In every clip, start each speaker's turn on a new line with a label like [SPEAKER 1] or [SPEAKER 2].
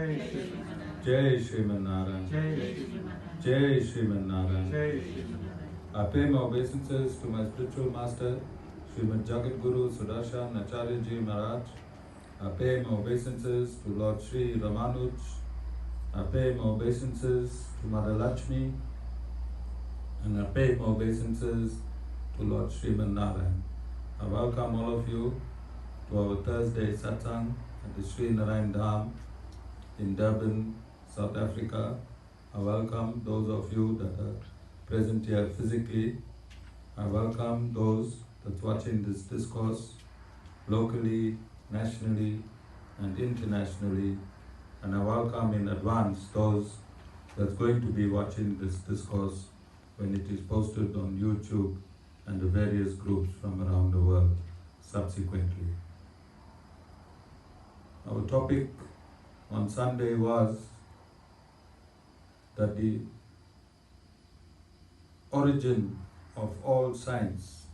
[SPEAKER 1] Jai Sriman Narayan. Jai Sriman Narayan. I pay my obeisances to my spiritual master, Srimad Jagat Guru Sudarshan Acharyaji Maharaj. I pay my obeisances to Lord Sri Ramanuj. I pay my obeisances to Mother Lakshmi. And I pay my obeisances to Lord Sriman Narayan. I welcome all of you to our Thursday satsang at the Sri Narayan Dham in Durban, South Africa. I welcome those of you that are present here physically. I welcome those that's watching this discourse locally, nationally, and internationally. And I welcome in advance those that's going to be watching this discourse when it is posted on YouTube and the various groups from around the world subsequently. Our topic on Sunday was that the origin of all science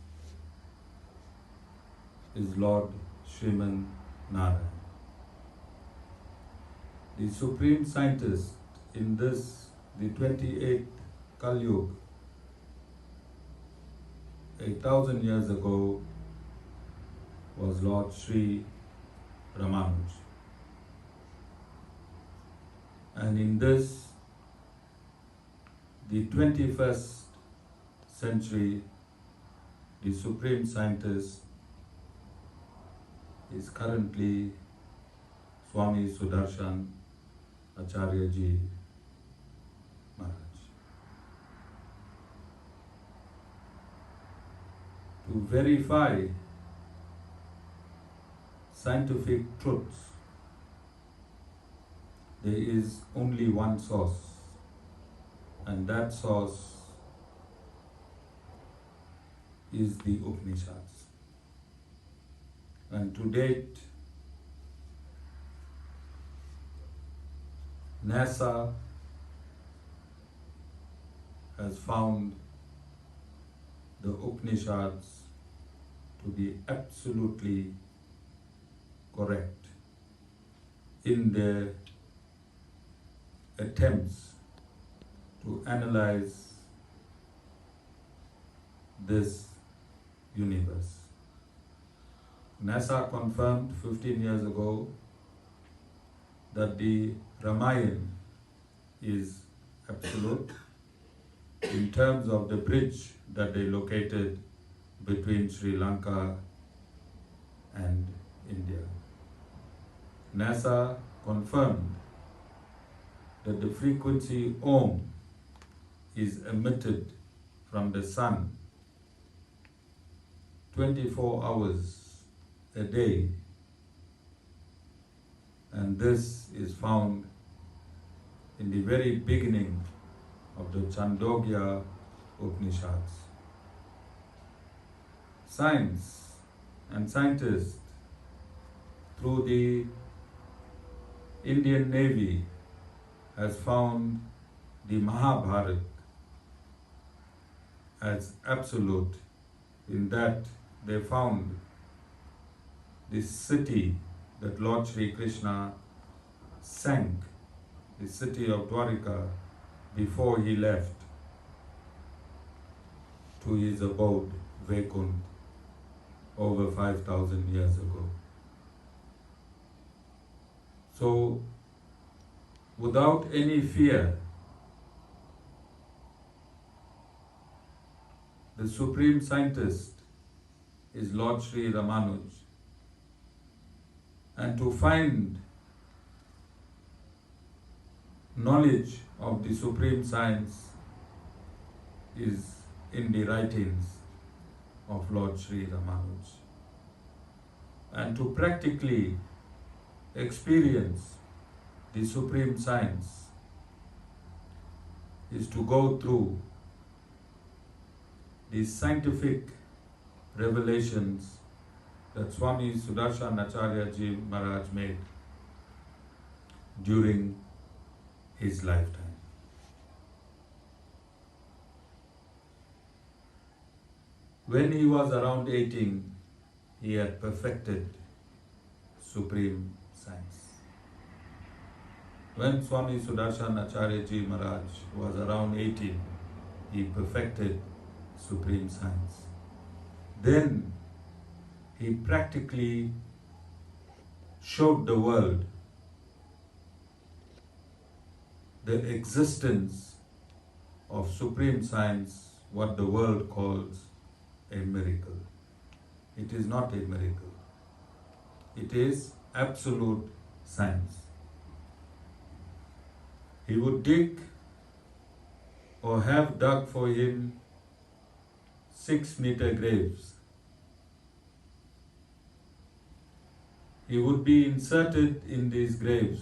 [SPEAKER 1] is Lord Sriman Narayan. The supreme scientist in this, the 28th Kaliyug, 8,000 years ago, was Lord Sri Ramanuj. And in this, the 21st century, the supreme scientist is currently Swami Sudarshan Acharyaji Maharaj. To verify scientific truths, there is only one source, and that source is the Upanishads. And to date, NASA has found the Upanishads to be absolutely correct in their attempts to analyze this universe. NASA confirmed 15 years ago that the Ramayan is absolute in terms of the bridge that they located between Sri Lanka and India. NASA confirmed that the frequency Om is emitted from the sun 24 hours a day, and this is found in the very beginning of the Chandogya Upanishads. Science and scientists through the Indian Navy has found the Mahabharata as absolute, in that they found the city that Lord Sri Krishna sank, the city of Dwarka, before he left to his abode, Vaikunth, over 5,000 years ago. So, without any fear, the supreme scientist is Lord Sri Ramanuj. And to find knowledge of the supreme science is in the writings of Lord Sri Ramanuj. And to practically experience the supreme science is to go through the scientific revelations that Swami Sudarshan Acharyaji Maharaj made during his lifetime. When he was around 18, he had perfected supreme science. When Swami Sudarshan Acharyaji Maharaj was around 18, he perfected supreme science. Then he practically showed the world the existence of supreme science, what the world calls a miracle. It is not a miracle. It is absolute science. He would dig or have dug for him 6-meter graves. He would be inserted in these graves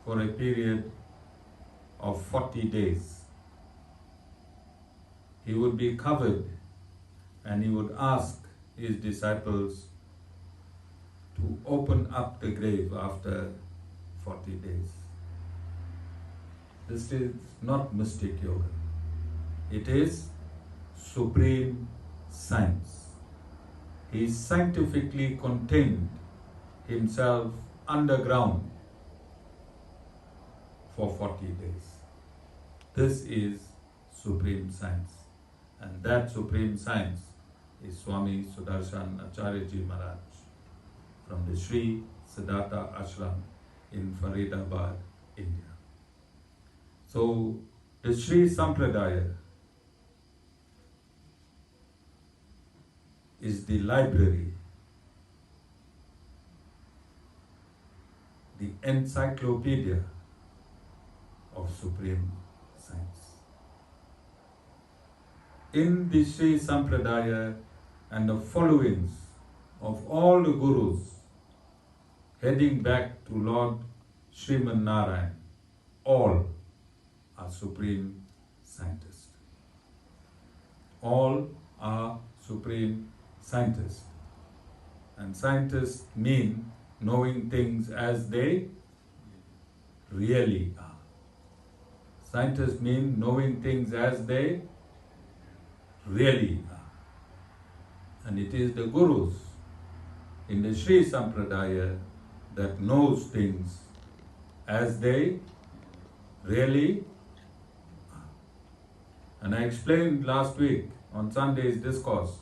[SPEAKER 1] for a period of 40 days. He would be covered and he would ask his disciples to open up the grave after 40 days. This is not mystic yoga. It is supreme science. He scientifically contained himself underground for 40 days. This is supreme science. And that supreme science is Swami Sudarshan Acharyaji Maharaj from the Sri Siddhartha Ashram in Faridabad, India. So the Sri Sampradaya is the library, the encyclopedia of supreme science. In the Sri Sampradaya and the followings of all the gurus heading back to Lord Sriman Narayan, all are supreme scientists. All are supreme scientists. And scientists mean knowing things as they really are. Scientists mean knowing things as they really are. And it is the gurus in the Sri Sampradaya that knows things as they really are. And I explained last week on Sunday's Discourse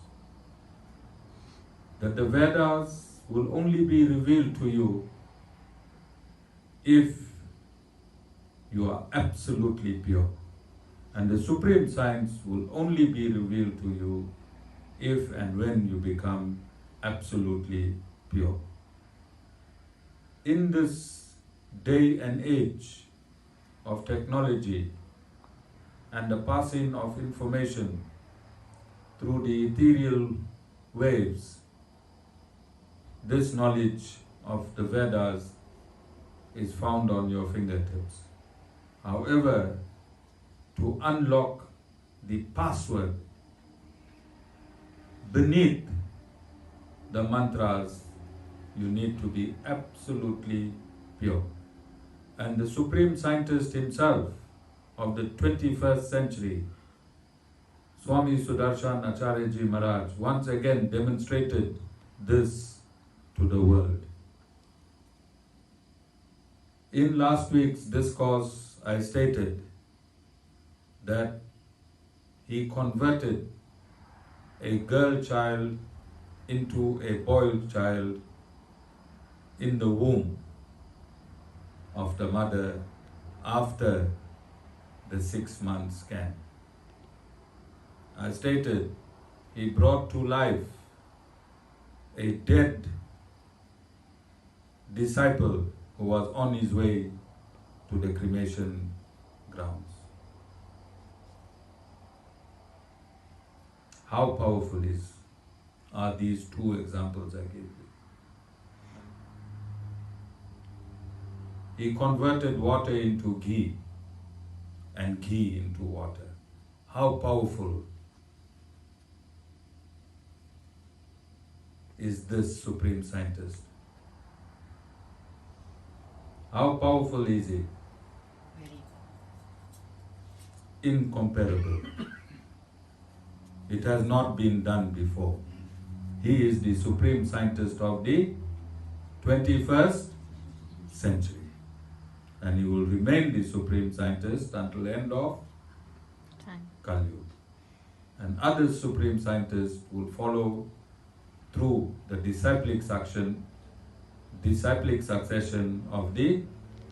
[SPEAKER 1] that the Vedas will only be revealed to you if you are absolutely pure. And the supreme science will only be revealed to you if and when you become absolutely pure. In this day and age of technology and the passing of information through the ethereal waves, this knowledge of the Vedas is found on your fingertips. However, to unlock the password beneath the mantras, you need to be absolutely pure. And the supreme scientist himself of the 21st century, Swami Sudarshan Acharyaji Maharaj, once again demonstrated this to the world. In last week's discourse, I stated that he converted a girl child into a boy child in the womb of the mother after the 6-month scan. I stated he brought to life a dead disciple who was on his way to the cremation grounds. How powerful are these two examples I gave you? He converted water into ghee and ghee into water. How powerful is this supreme scientist? How powerful is he? Incomparable. It has not been done before. He is the supreme scientist of the 21st century. and he will remain the supreme scientist until the end of
[SPEAKER 2] Time.
[SPEAKER 1] Kaliyug. And other supreme scientists will follow through the disciplic succession of the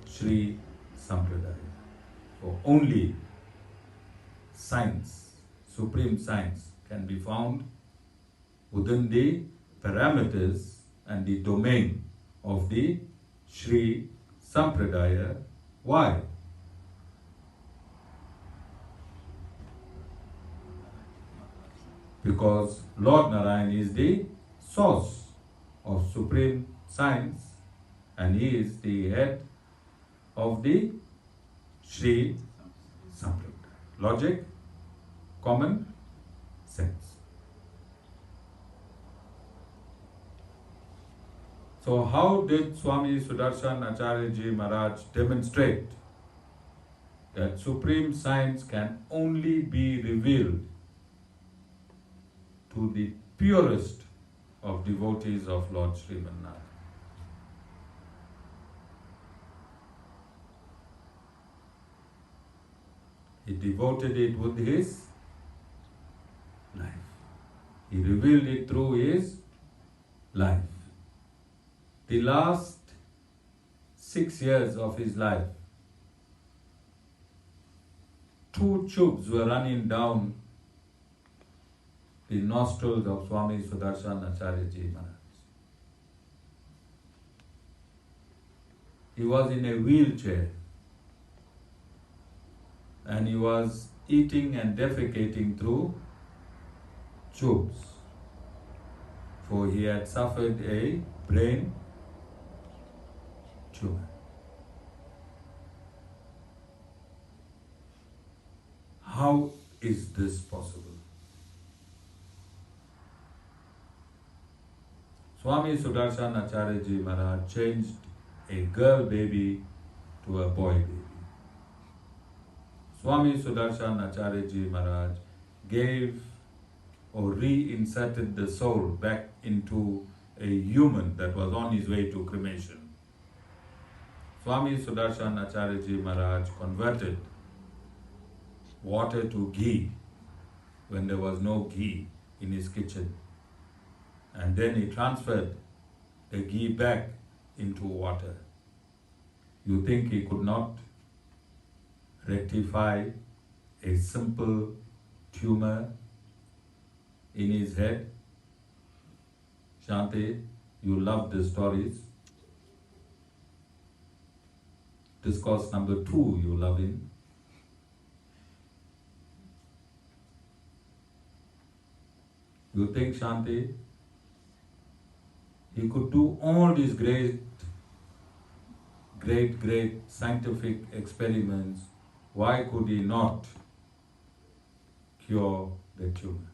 [SPEAKER 1] Sri Sampradaya. So only science, supreme science, can be found within the parameters and the domain of the Sri Sampradaya. Why? Because Lord Narayan is the source of supreme science and he is the head of the Sri Sampradaya. Logic, common sense. So how did Swami Sudarshan Acharyaji Maharaj demonstrate that supreme science can only be revealed to the purest of devotees of Lord Sriman Narayan? He devoted it with his life. He revealed it through his life. The last 6 years of his life, 2 tubes were running down the nostrils of Swami Sudarshan Acharyaji Maharaj. He was in a wheelchair and he was eating and defecating through tubes, for he had suffered a brain tumor. How is this possible? Swami Sudarshan Acharyaji Maharaj changed a girl baby to a boy baby. Swami Sudarshan Acharyaji Maharaj gave or reinserted the soul back into a human that was on his way to cremation. Swami Sudarshan Acharyaji Maharaj converted water to ghee when there was no ghee in his kitchen. And then he transferred the ghee back into water. You think he could not rectify a simple tumor in his head? Shanti, you love the stories. Discourse number 2, you love him. You think, Shanti, he could do all these great scientific experiments? Why could he not cure the tumor?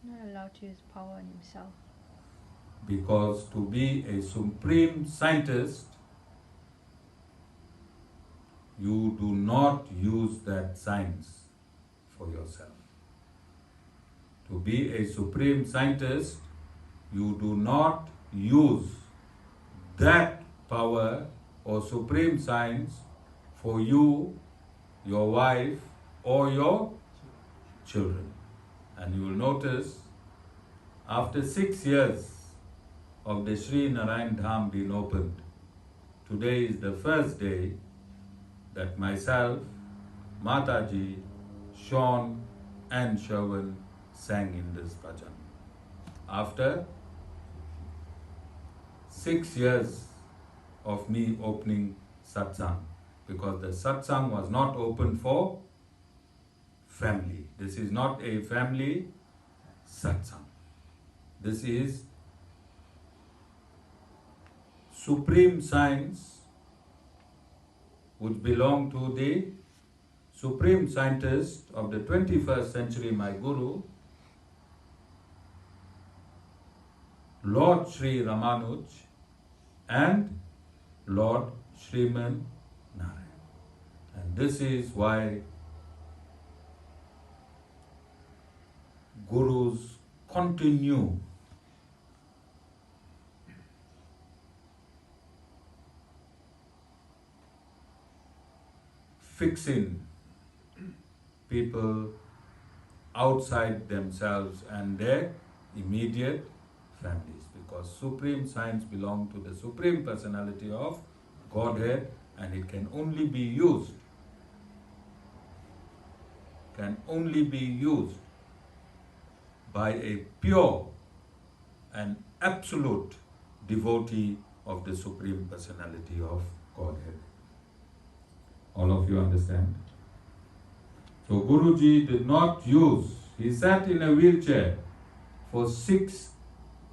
[SPEAKER 2] Not allowed to use power on himself.
[SPEAKER 1] Because to be a supreme scientist, you do not use that science for yourself. To be a supreme scientist, you do not use that power or supreme science for you, your wife, or your children. And you will notice, after 6 years of the Sri Narayan Dham being opened, today is the first day that myself, Mataji, Sean, and Sherwin sang in this bhajan. After 6 years of me opening satsang, because the satsang was not open for family. This is not a family satsang. This is supreme science which belong to the supreme scientist of the 21st century, my Guru, Lord Sri Ramanuj and Lord Sriman Narayan. And this is why Gurus continue fixing people outside themselves and their immediate families, because supreme science belongs to the Supreme Personality of Godhead, and it can only be used by a pure and absolute devotee of the Supreme Personality of Godhead. All of you understand? So Guruji did not he sat in a wheelchair for 6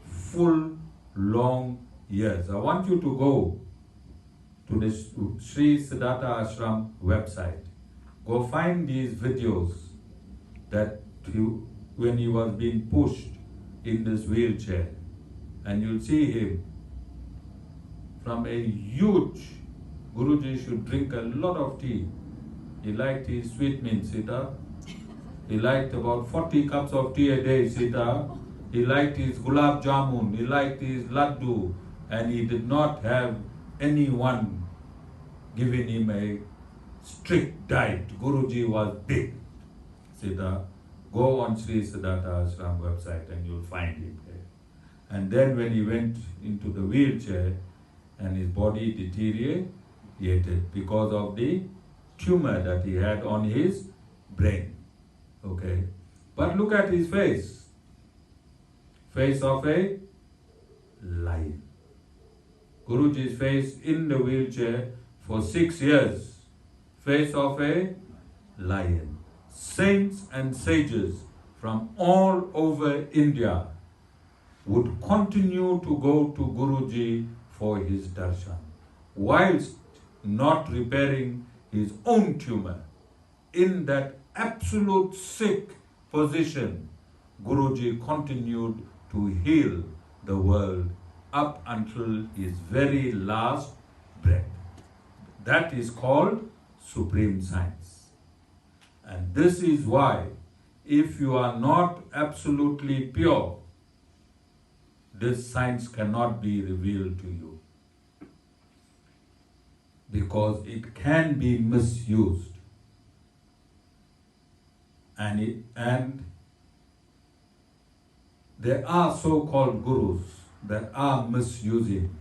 [SPEAKER 1] full long years. I want you to go to the Sri Siddhartha Ashram website. Go find these videos that when he was being pushed in this wheelchair, and you'll see him from a huge. Guruji should drink a lot of tea. He liked his sweetmeat, Sita. He liked about 40 cups of tea a day, Sita. He liked his gulab jamun, he liked his laddu, and he did not have anyone giving him a strict diet. Guruji was big. Sita, go on Sri Siddhartha Ashram website and you'll find him there. And then when he went into the wheelchair and his body deteriorated because of the tumor that he had on his brain. Okay. But look at his face. Face of a lion. Guruji's face in the wheelchair for 6 years. Face of a lion. Saints and sages from all over India would continue to go to Guruji for his darshan, whilst not repairing his own tumor. In that absolute sick position, Guruji continued to heal the world up until his very last breath. That is called supreme science. And this is why, if you are not absolutely pure, this science cannot be revealed to you, because it can be misused, and there are so-called gurus that are misusing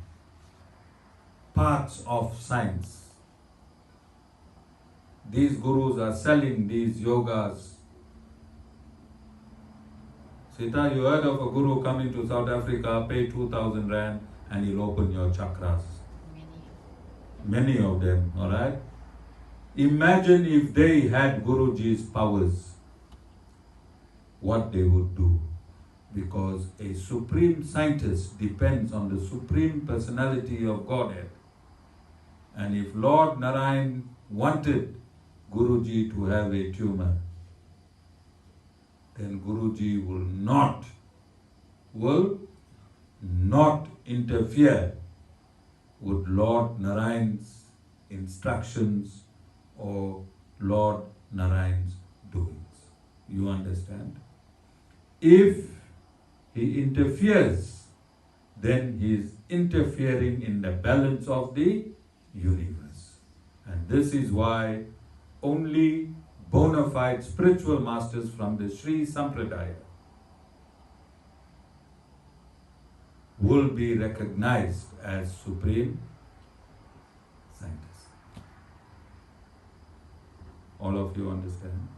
[SPEAKER 1] parts of science. These gurus are selling these yogas. Sita, you heard of a guru coming to South Africa, pay 2,000 rand and he'll open your chakras. Many of them, alright? Imagine if they had Guruji's powers, what they would do. Because a supreme scientist depends on the Supreme Personality of Godhead. And if Lord Narayan wanted Guruji to have a tumor, then Guruji will not interfere with Lord Narayan's instructions or Lord Narayan's doings. You understand? If he interferes, then he is interfering in the balance of the universe. And this is why only bona fide spiritual masters from the Sri Sampradaya will be recognized as supreme scientists. All of you understand?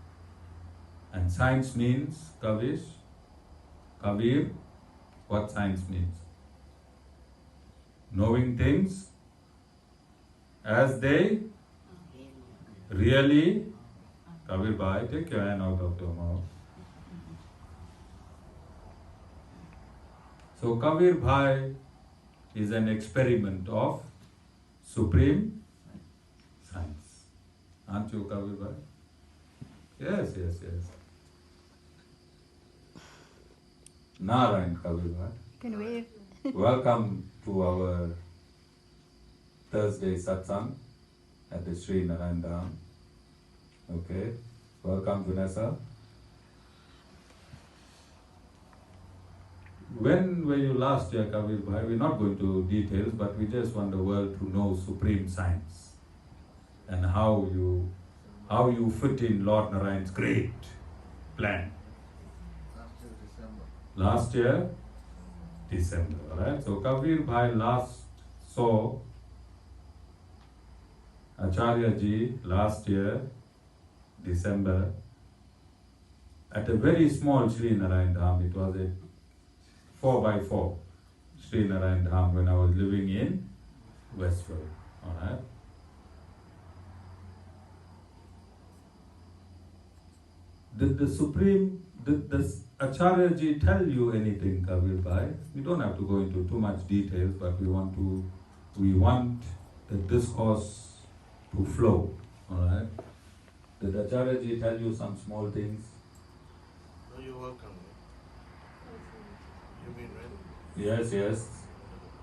[SPEAKER 1] And science means, Kabir, what science means? Knowing things as they really. Kabir Bhai, take your hand out of your mouth. So Kabir Bhai is an experiment of supreme science. Aren't you, Kabir Bhai? Yes. Narayan, Kabir Bhai.
[SPEAKER 2] Can wave.
[SPEAKER 1] Welcome to our Thursday satsang at the Sri Narayan Dham. Okay, welcome Vanessa. When were you last year, Kabir Bhai? We're not going to details, but we just want the world to know supreme science and how you how you fit in Lord Narayan's great plan. Last year, December, alright? So Kabir Bhai last saw Acharyaji last year, December, at a very small Sri Narayan Dham. It was a 4x4 Sri Narayan Dham when I was living in Westfield, alright? Did the Acharyaji tell you anything, Kabir Bhai? We don't have to go into too much details, but we want the discourse to flow, alright? Did Acharyaji tell you some small things?
[SPEAKER 3] No, you're welcome. You mean when?
[SPEAKER 1] Yes.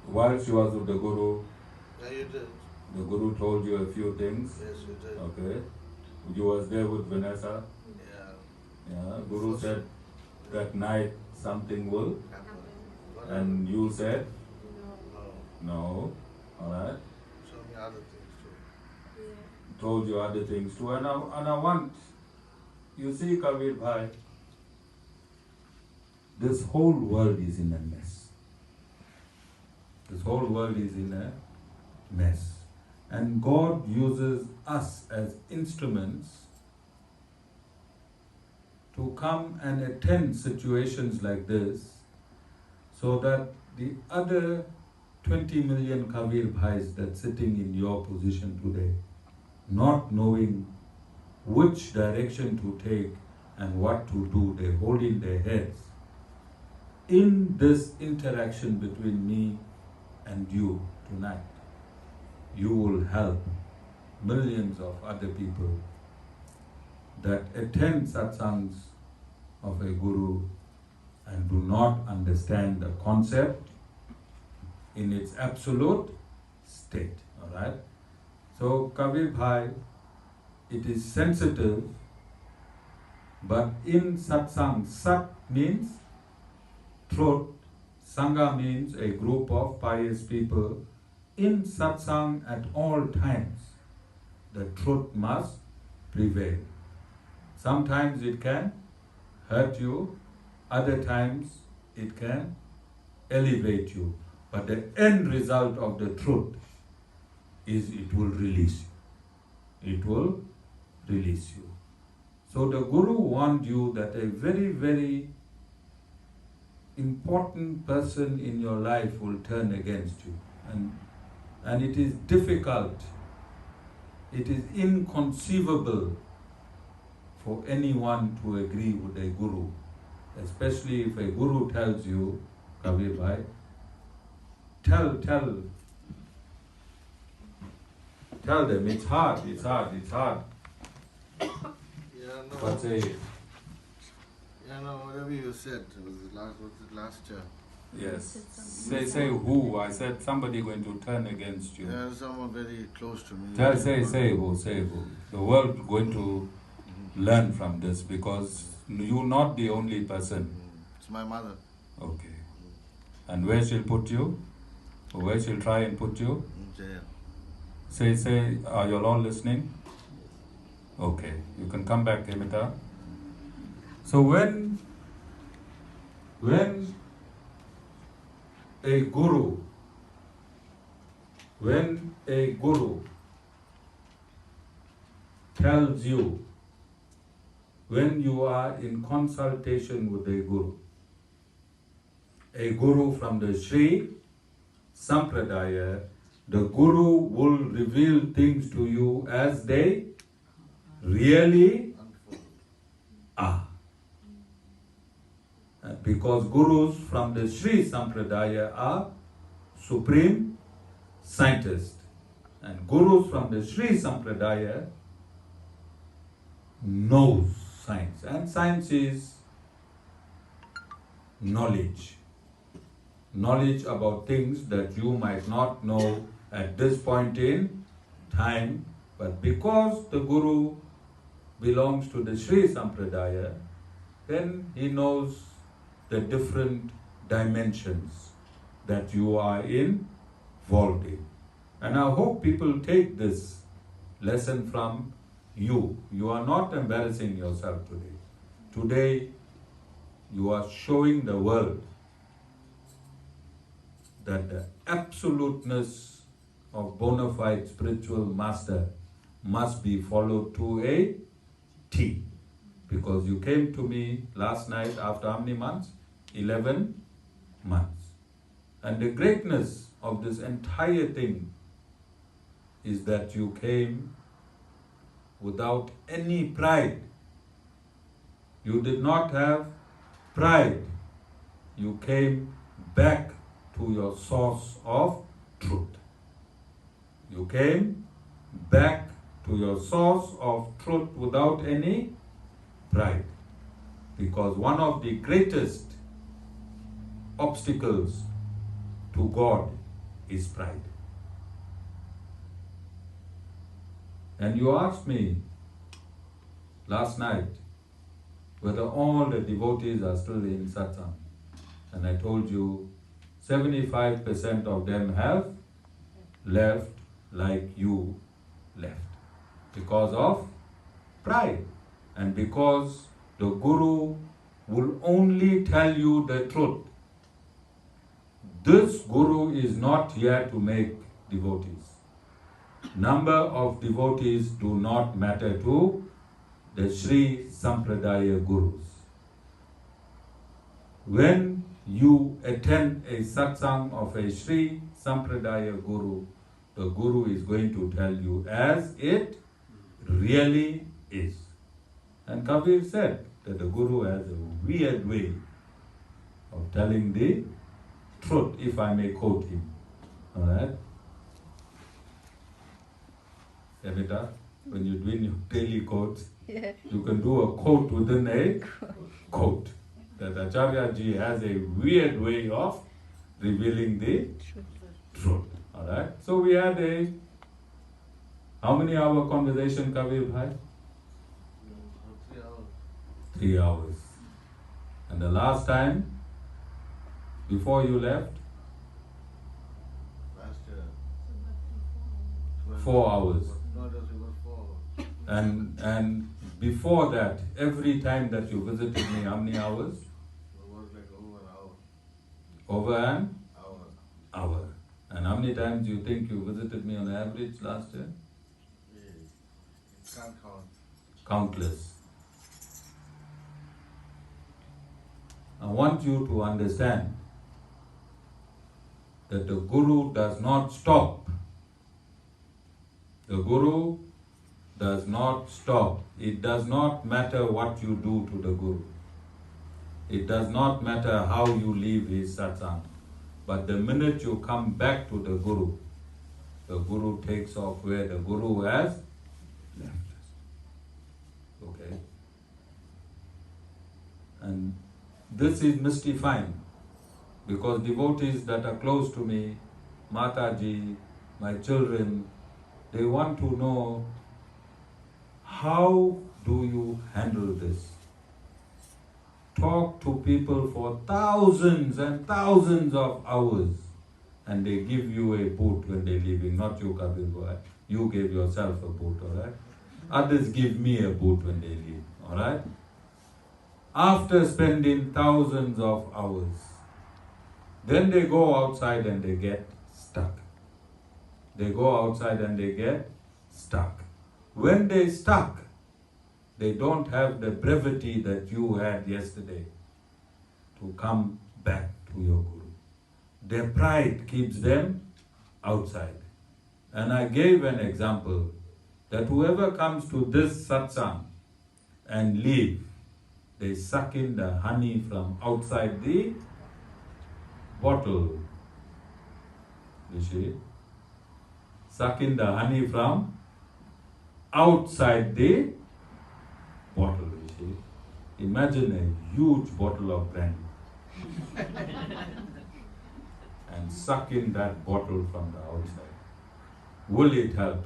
[SPEAKER 1] While she was with the Guru,
[SPEAKER 3] Yeah, you did.
[SPEAKER 1] the Guru told you a few things.
[SPEAKER 3] Yes, you did.
[SPEAKER 1] Okay. You was there with Vanessa.
[SPEAKER 3] Yeah.
[SPEAKER 1] Guru said that night something will,
[SPEAKER 3] What
[SPEAKER 1] and you said
[SPEAKER 3] No.
[SPEAKER 1] no. Alright.
[SPEAKER 3] Show me other things too.
[SPEAKER 1] Told you other things too. And I want, you see, Kabir Bhai, this whole world is in a mess. This whole world is in a mess. And God uses us as instruments to come and attend situations like this so that the other 20 million Kabir Bhais that's sitting in your position today, not knowing which direction to take and what to do, they're holding their heads. In this interaction between me and you tonight, you will help millions of other people that attend satsangs of a guru and do not understand the concept in its absolute state. Alright? So Kabir Bhai, it is sensitive, but in satsang, sat means truth, sangha means a group of pious people. In satsang at all times, the truth must prevail. Sometimes it can hurt you, other times it can elevate you. But the end result of the truth is it will release you. It will release you. So the Guru warned you that a very, very important person in your life will turn against you. And it is difficult, it is inconceivable for anyone to agree with a Guru, especially if a Guru tells you, Kabir Bhai, tell them, it's hard.
[SPEAKER 3] Yeah, no.
[SPEAKER 1] But say,
[SPEAKER 3] Yeah, no, whatever you said, was it last year?
[SPEAKER 1] yes, say who? I said somebody going to turn against you.
[SPEAKER 3] Yeah, someone very close to me.
[SPEAKER 1] Say who. The world going to learn from this because you're not the only person.
[SPEAKER 3] It's my mother.
[SPEAKER 1] Okay. And where she'll put you? Or where she'll try and put you?
[SPEAKER 3] In jail.
[SPEAKER 1] Say, are you all listening? Okay, you can come back, Hemita. So when a guru tells you, when you are in consultation with a guru from the Sri Sampradaya, the guru will reveal things to you as they really are. Because gurus from the Sri Sampradaya are supreme scientists. And gurus from the Sri Sampradaya knows science. And science is knowledge. Knowledge about things that you might not know at this point in time, but because the Guru belongs to the Sri Sampradaya, then he knows the different dimensions that you are involved in. And I hope people take this lesson from You are not embarrassing yourself today. Today, you are showing the world that the absoluteness of bona fide spiritual master must be followed to a T. Because you came to me last night after how many months? 11 months. And the greatness of this entire thing is that you came without any pride. You did not have pride. You came back to your source of truth. You came back to your source of truth without any pride. Because one of the greatest obstacles to God is pride. And you asked me last night whether all the devotees are still in satsang. And I told you 75% of them have left like you left. Because of pride. And because the Guru will only tell you the truth. This Guru is not here to make devotees. Number of devotees do not matter to the Sri Sampradaya Gurus. When you attend a satsang of a Sri Sampradaya Guru, the Guru is going to tell you as it really is. And Kabir said that the Guru has a weird way of telling the truth, if I may quote him. Alright? Evita, when you're doing your daily quotes, you can do a quote within a quote. That Acharyaji has a weird way of revealing the truth. Alright? So we had a how many hour conversation, Kabir Bhai?
[SPEAKER 3] 3 hours.
[SPEAKER 1] 3 hours. And the last time, before you left?
[SPEAKER 3] Last year.
[SPEAKER 1] 4 hours.
[SPEAKER 3] No, it was 4 hours.
[SPEAKER 1] And before that, every time that you visited me, how many hours?
[SPEAKER 3] It was like over an hour.
[SPEAKER 1] Over an
[SPEAKER 3] Hour.
[SPEAKER 1] hour. And how many times do you think you visited me on average last year?
[SPEAKER 3] Can't count.
[SPEAKER 1] Countless. I want you to understand that the Guru does not stop. The Guru does not stop. It does not matter what you do to the Guru. It does not matter how you leave his satsang. But the minute you come back to the Guru takes off where the Guru has left. Okay? And this is mystifying because devotees that are close to me, Mataji, my children, they want to know, how do you handle this? Talk to people for thousands and thousands of hours and they give you a boot when they're leaving, not you, Kabir Bhai. You gave yourself a boot, alright? Others give me a boot when they leave, alright? After spending thousands of hours, then they go outside and they get stuck. They go outside and they get stuck. When they stuck, they don't have the brevity that you had yesterday to come back to your Guru. Their pride keeps them outside. And I gave an example that whoever comes to this satsang and leave, they suck in the honey from outside the bottle. You see? Suck in the honey from outside the bottle, you see. Imagine a huge bottle of brandy and suck in that bottle from the outside. Will it help?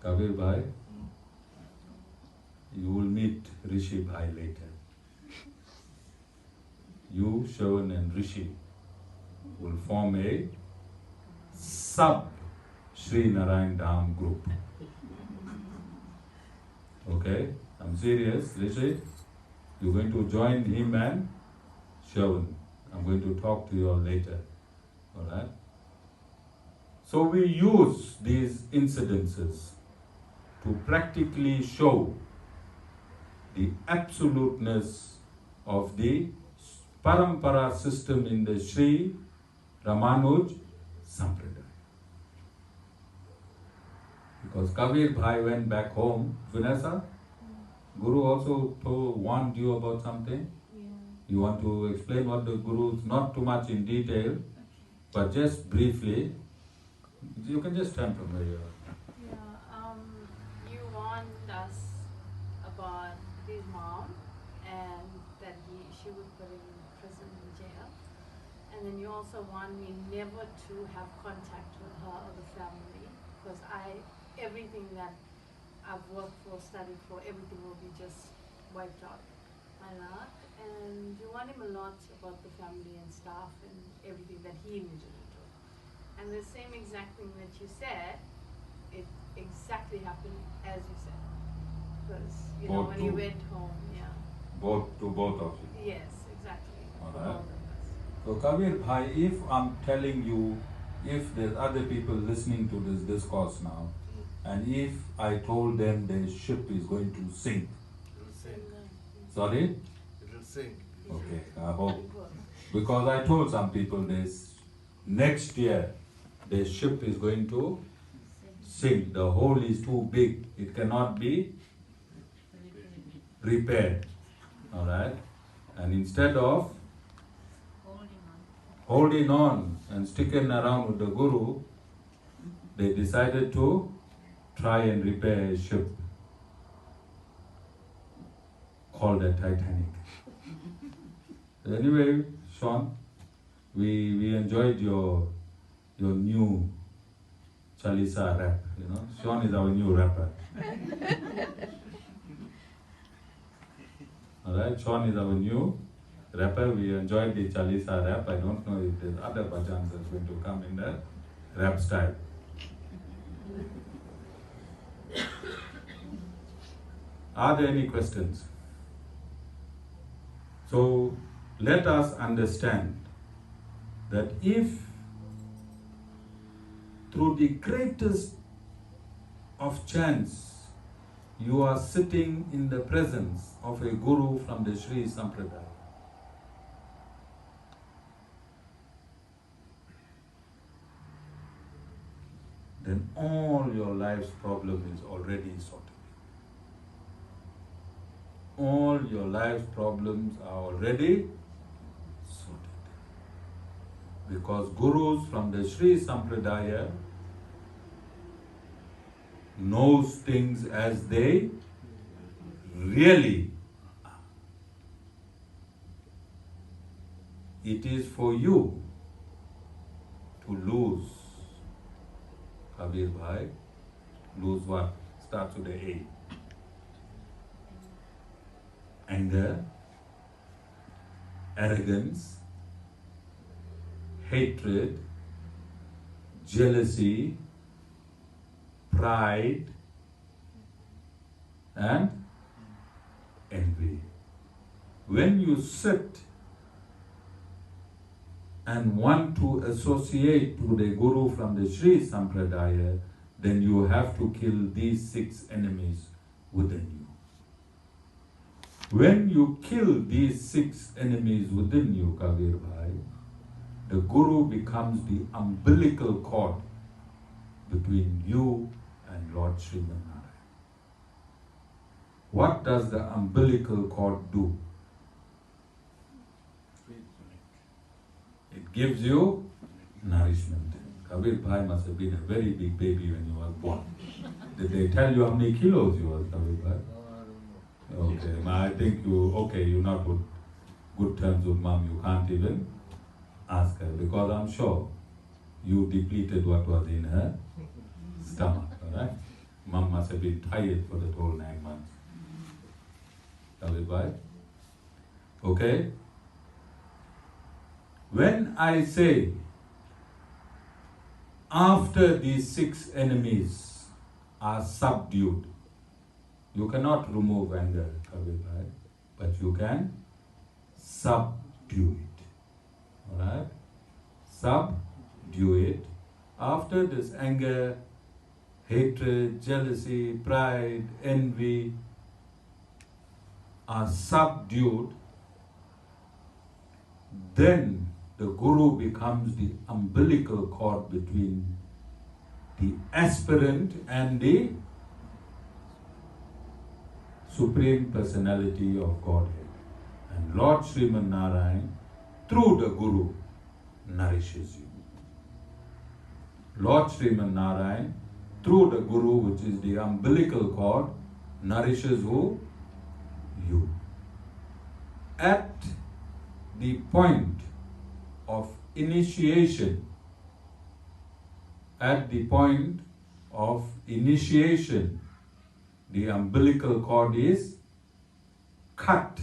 [SPEAKER 1] Kabir Bhai, you will meet Rishi Bhai later. You, Shravan and Rishi will form a sub Sri Narayan Dham group. Okay, I'm serious, Rishi. You're going to join him and Shavan. I'm going to talk to you all later. Alright? So we use these incidences to practically show the absoluteness of the parampara system in the Sri Ramanuj Sampradaya. Because Kabir Bhai went back home. Vanessa, Guru also warned you about something?
[SPEAKER 2] Yeah.
[SPEAKER 1] You want to explain what the Guru, not too much in detail, but just briefly. You can just stand from where you are.
[SPEAKER 4] Yeah, you warned us about his mom and that she would put him in prison and jail. And then you also warned me never to have contact with her or the family because everything that I've worked for, studied for, everything will be just wiped out my luck. And you warned him a lot about the family and staff and everything that he needed to do. And the same exact thing that you said, it exactly happened as you said. Because, when he went home,
[SPEAKER 1] To both of you.
[SPEAKER 4] Yes, exactly.
[SPEAKER 1] Alright.
[SPEAKER 4] Both of us.
[SPEAKER 1] So Kabir Bhai, if I'm telling you, if there's other people listening to this discourse now, and if I told them the ship is going to sink.
[SPEAKER 3] It will sink.
[SPEAKER 1] Sorry?
[SPEAKER 3] It will sink.
[SPEAKER 1] Okay, I hope. Because I told some people this, next year the ship is going to sink. The hole is too big. It cannot be repaired. Alright? And instead of holding on and sticking around with the Guru, they decided to try and repair a ship called the Titanic. Anyway, Sean, we enjoyed your new Chalisa rap, Sean is our new rapper. Alright, Sean is our new rapper. We enjoyed the Chalisa rap. I don't know if there's other bhajans that's going to come in the rap style. Are there any questions? So let us understand that if through the greatest of chance you are sitting in the presence of a Guru from the Sri Sampradaya, then all your life's problem is already sorted. All your life's problems are already sorted. Because Gurus from the Sri Sampradaya knows things as they really are. It is for you to lose, Kabir Bhai, lose what? Starts with the A. Anger, arrogance, hatred, jealousy, pride, and envy. When you sit and want to associate to the Guru from the Sri Sampradaya, then you have to kill these 6 enemies within you. When you kill these 6 enemies within you, Kabir Bhai, the Guru becomes the umbilical cord between you and Lord Sriman Narayan. What does the umbilical cord do? It gives you nourishment. Kabir Bhai must have been a very big baby when you were born. Did they tell you how many kilos you were, Kabir Bhai? Okay, I think you're not good terms with mom. You can't even ask her because I'm sure you depleted what was in her stomach, alright? Mom must have been tired for the whole 9 months. Kabir Bhai? Okay? When I say after these 6 enemies are subdued, you cannot remove anger, right? But you can subdue it. Alright? Subdue it. After this anger, hatred, jealousy, pride, envy are subdued, then the Guru becomes the umbilical cord between the aspirant and the Supreme Personality of Godhead. And Lord Sriman Narayan, through the Guru, nourishes you. Lord Sriman Narayan, through the Guru, which is the umbilical cord, nourishes who? You. At the point of initiation, the umbilical cord is cut.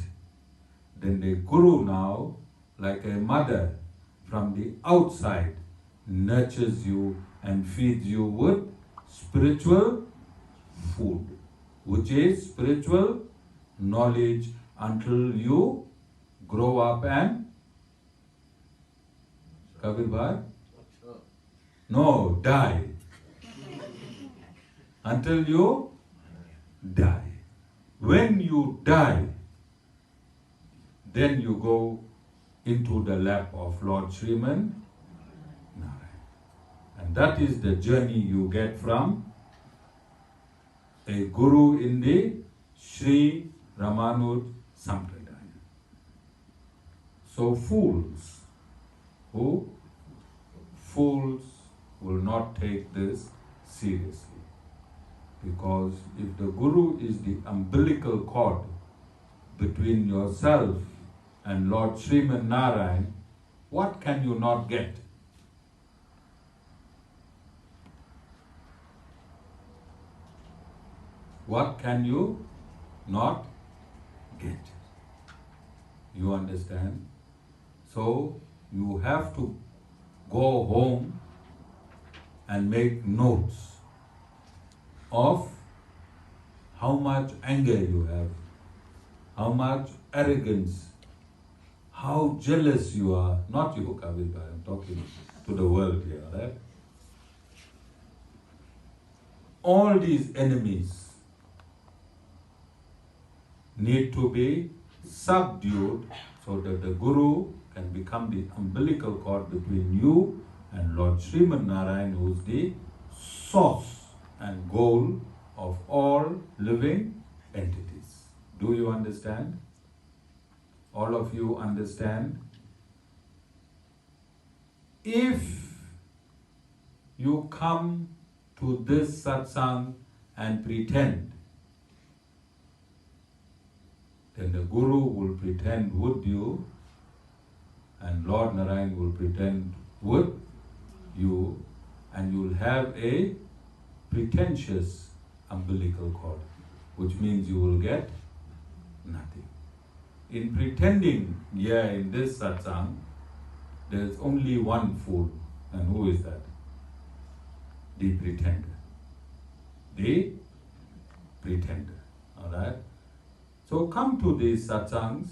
[SPEAKER 1] Then the Guru now, like a mother from the outside, nurtures you and feeds you with spiritual food, which is spiritual knowledge, until you grow up and Kabir Bhai? No, die. Until you die. When you die, then you go into the lap of Lord Sriman Narayan. And that is the journey you get from a Guru in the Sri Ramanuj Sampradaya. So fools will not take this seriously. Because if the Guru is the umbilical cord between yourself and Lord Sriman Narayan, what can you not get? What can you not get? You understand? So you have to go home and make notes of how much anger you have, how much arrogance, how jealous you are. Not you, Kabir Bhai, I'm talking to the world here, right? All these enemies need to be subdued so that the Guru can become the umbilical cord between you and Lord Sriman Narayan, who is the source and goal of all living entities. Do you understand? All of you understand? If you come to this satsang and pretend, then the Guru will pretend with you and Lord Narayan will pretend with you, and you'll have a pretentious umbilical cord, which means you will get nothing. In pretending here in this satsang, there's only one fool, and who is that? The pretender. The pretender. Alright? So come to these satsangs,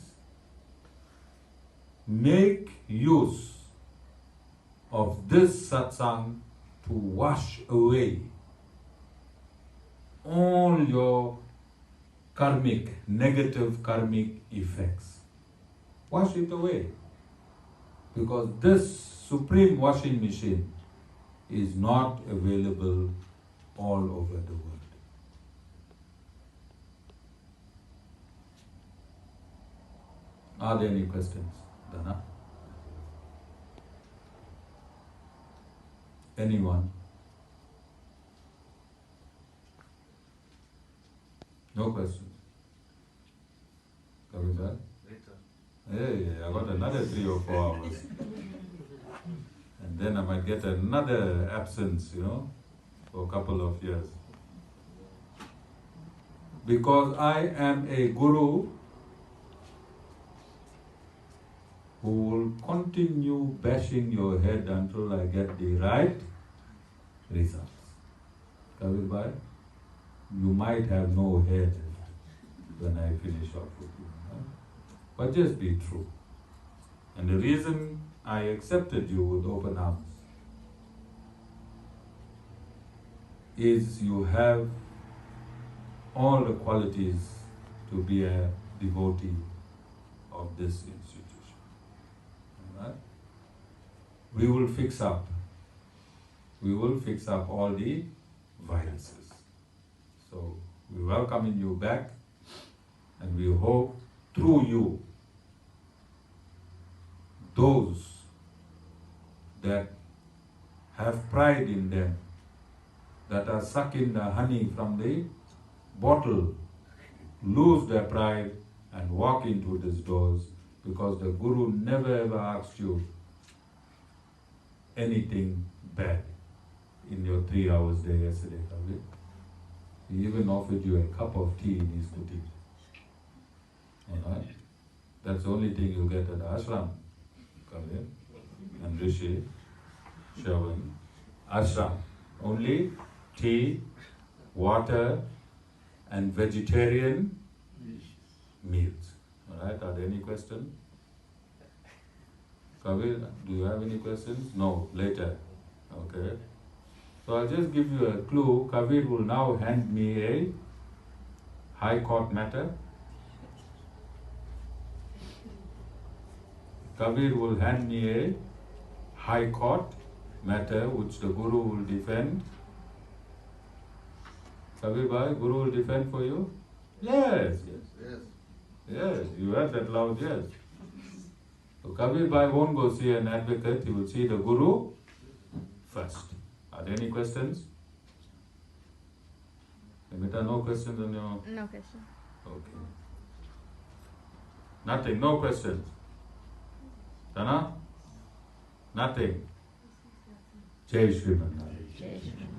[SPEAKER 1] make use of this satsang to wash away all your negative karmic effects. Wash it away. Because this supreme washing machine is not available all over the world. Are there any questions, Dana? Anyone? No questions. Kavita? Hey, I got another 3 or 4 hours. And then I might get another absence, for a couple of years. Because I am a Guru who will continue bashing your head until I get the right results. Kabir Bhai, you might have no head when I finish off with you, but just be true. And the reason I accepted you with open arms is you have all the qualities to be a devotee of this institution. Alright? We will fix up all the viruses. So we welcome you back, and we hope through you those that have pride in them, that are sucking the honey from the bottle, lose their pride and walk into these doors, because the Guru never ever asked you anything bad in your 3 hours day yesterday, Kabir. He even offered you a cup of tea in his kuti. Alright? That's the only thing you get at the ashram, Kabir, and Rishi, Shravan. Ashram. Only tea, water, and vegetarian meals. Alright, are there any questions? Kabir, do you have any questions? No, later. Okay. So I'll just give you a clue. Kabir will now hand me a High Court matter. Kabir will hand me a High Court matter which the Guru will defend. Kabir Bhai, Guru will defend for you? Yes, yes.
[SPEAKER 3] Yes.
[SPEAKER 1] Yes, you heard that loud yes. So Kabir Bhai won't go see an advocate, he will see the Guru first. Are there any questions? Amita, no questions on your...
[SPEAKER 2] No question.
[SPEAKER 1] Okay. Nothing, no questions. Dana? Nothing. Jai Sriman Narayan.
[SPEAKER 2] Jai Shri Ramanuj.